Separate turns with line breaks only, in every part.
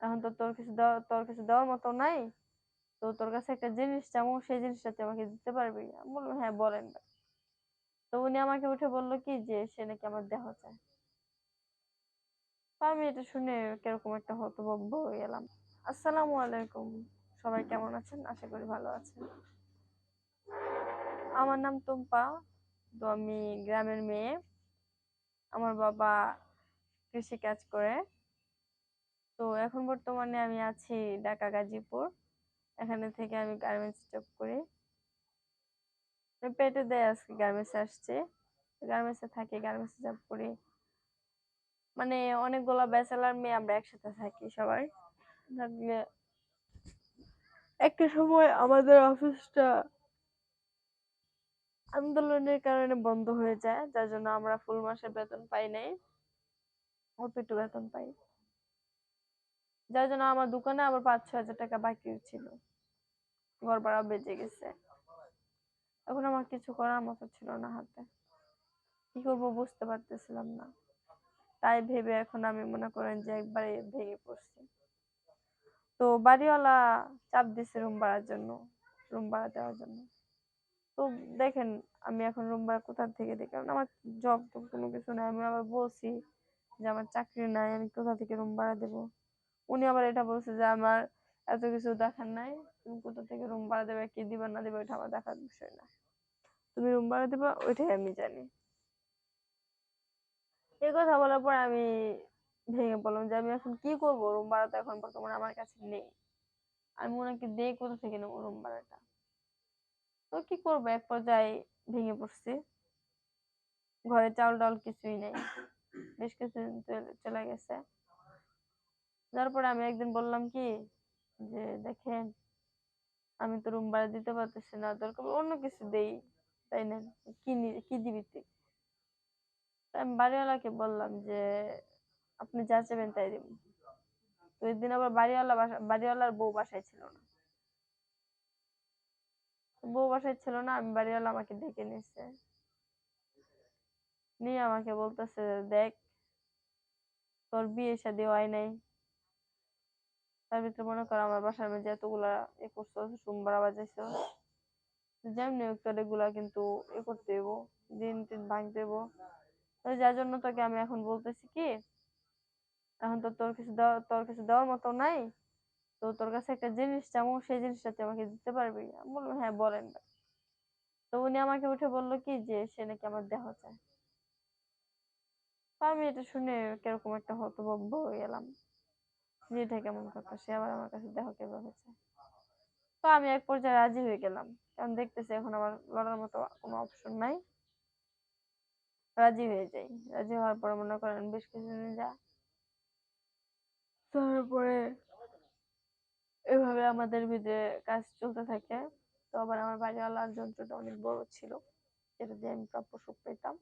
এখন তো তোর কিছু দেওয়ার মতো নাই। তো তোর কাছে একটা জিনিস চাবো, সেই জিনিসটা তুই আমাকে দিতে পারবি? আমি বললাম হ্যাঁ বলেন ভাই। তো উনি আমাকে উঠে বললো কি যে সে নাকি আমার দেহ চায়। তো আমি এটা শুনে কিরকম একটা হতভম্ব হয়ে গেলাম। আসসালামু আলাইকুম, সবাই কেমন আছেন? আশা করি ভালো আছেন। আমার নাম টুম্পা। তো আমি গ্রামের মেয়ে। আমার বাবা কৃষি কাজ করে। তো এখন বর্তমানে আমি আছি ঢাকা গাজীপুর। এখানে থেকে আমি গার্মেন্টস জব করি। আমি পেটে দেয় আজকে গার্মেন্টস আসছে। গার্মেন্টসে থাকি, গার্মেন্টস জব করি। মানে অনেকগুলা ব্যাচেলার মেয়ে আমরা একসাথে থাকি সবাই। থাকলে একটা সময় আমাদের অফিসটা আন্দোলনের কারণে বন্ধ হয়ে যায়, যার জন্য আমরা ফুল মাসের বেতন পাই নাই, অল্প একটু বেতন পাই। যার জন্য আমার দোকানে আবার 5-6 হাজার টাকা বাকি ছিল, ঘর ভাড়া বেঁচে গেছে। এখন আমার কিছু করার মতো ছিল না হাতে, কি করবো বুঝতে পারতেছিলাম না। তাই ভেবে এখন আমি মনে করেন যে একবারে ভেঙে পড়ছি। তো বাড়িওয়ালা চাপ দিছে রুম ভাড়ার জন্য, রুম ভাড়া দেওয়ার জন্য। তো দেখেন আমি এখন রুম ভাড়া কোথা থেকে দিই, কারণ আমার জব তো কোনো কিছু নাই। আমি আবার বলছি যে আমার চাকরি নাই, আমি কোথা থেকে রুম ভাড়া দেবো। উনি আবার এটা বলছে যে আমার এত কিছু দেখার নাই, তুমি কোথা থেকে রুম ভাড়া দেবে, কি দিবা না দিবে ওইটা আমার দেখার বিষয় না, তুমি রুম ভাড়া দিবা ওইটাই আমি জানি। এই কথা বলার পর আমি ভেঙে পড়লাম যে আমি এখন কি করবো, রুম ভাড়া তো এখন বর্তমানে আমার কাছে নেই। আমি ওনাকে দিয়ে কোথা থেকে নেবো রুম ভাড়াটা? তো কি করবো, এক পর্যায়ে ভেঙে পড়ছি। ঘরে চাউল ডাল কিছুই নেই, বেশ কিছুদিন চলে গেছে। তারপরে আমি একদিন বললাম কি যে দেখেন আমি তো রুম ভাড়া দিতে পারতেছি না, দরকার অন্য কিছু দেই, তাই না? কি দিবি তুই? আমি বাড়িওয়ালাকে বললাম যে আপনি যা চাইবেন তাই দিব। তো ওই দিন আবার বাড়িওয়ালার বউ বাসায় ছিল না। বউ বাসায় ছিল না, আমি বাড়িওয়ালা আমাকে ডেকে নিচ্ছে, নিয়ে আমাকে বলতেছে দেখ তোর বিয়ে শাদী হয় নাই, তার ভিতরে মনে কর আমার বাসার মধ্যে এতগুলা করছো, রুম ভাড়া বাজাইছো, যেমনি হোক তোর এগুলা কিন্তু করতে হইব, দিন টিন ভাঙতে হইব। তো যার জন্য তোকে আমি এখন বলতেছি কি, এখন তো তোর কিছু দেওয়ার মতো নাই। তো তোর কাছে একটা জিনিস চাবো, সেই জিনিসটা তুই আমাকে দিতে পারবি? আমি বললাম হ্যাঁ বলেন ভাই। তো উনি আমাকে উঠে বললো কি যে সে নাকি আমার দেহ চায়। তো আমি এটা শুনে কিরকম একটা হতভম্ব হয়ে গেলাম, যে এটা কেমন কথা, সে আবার আমার কাছে দেহ কিভাবে চায়। তো আমি এক পর্যায়ে রাজি হয়ে গেলাম, কারণ দেখতেছি এখন আমার লড়ার মতো কোনো অপশন নাই। রাজি হয়ে যাই। রাজি হওয়ার পরে মনে করেন বেশ কিছুদিন যায়, তারপরে এভাবে আমাদের ভিতরে কাজ চলতে থাকে। তো আবার আমার বাড়িওয়ালার যন্ত্রটা অনেক বড় ছিল, যেটা দিয়ে আমি প্রাপ্য সুখ পেতাম।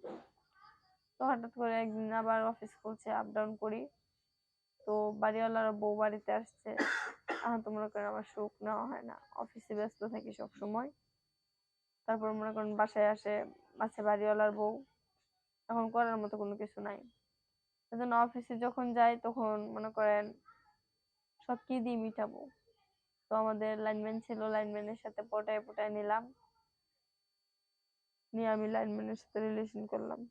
তো হঠাৎ করে একদিন আবার অফিস খুলছে, আপ ডাউন করি। তো বাড়িওয়ালার বউ বাড়িতে আসছে, এখন তো মনে করেন আমার সুখ নেওয়া হয় না, অফিসে ব্যস্ত থাকি সব সময়। তারপর মনে করেন বাসায় আসে, আছে বাড়িওয়ালার বউ, এখন করার মতো কোনো কিছু নাই। সেজন্য অফিসে যখন যাই তখন মনে করেন সব কি দিয়ে মিটাবো। তো আমাদের লাইনম্যান ছিল, লাইনম্যানের সাথে পটায় পটায় নিলাম, নিয়ে আমি লাইনম্যানের সাথে রিলেশন করলাম,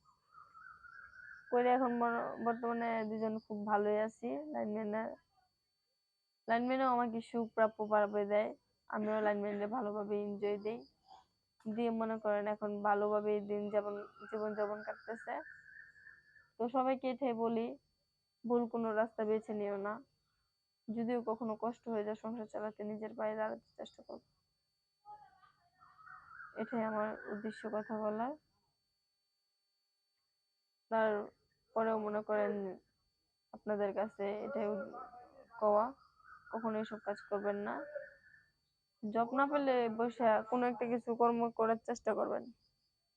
করে এখন বর্তমানে দুজন খুব ভালোই আছি। লাইনম্যানও আমাকে সুখ প্রাপ্য পাবে দেয়, আমিও লাইনম্যানকে ভালোভাবে এনজয় দিই, দিয়ে মনে করেন এখন ভালোভাবে জীবন যাপন কাটতেছে। তো সবাইকে এটাই বলি, ভুল কোনো রাস্তা বেছে নিও না, যদিও কখনো কষ্ট হয়ে যায় সংসার চালাতে, নিজের পায়ে দাঁড়াতে চেষ্টা করো। এটাই আমার উদ্দেশ্য কথা বলার। তারপরেও মনে করেন আপনাদের কাছে এটাই কওয়া, কখনো এসব কাজ করবেন না। জব না পেলে বসে কোনো একটা কিছু কর্ম করার চেষ্টা করবেন।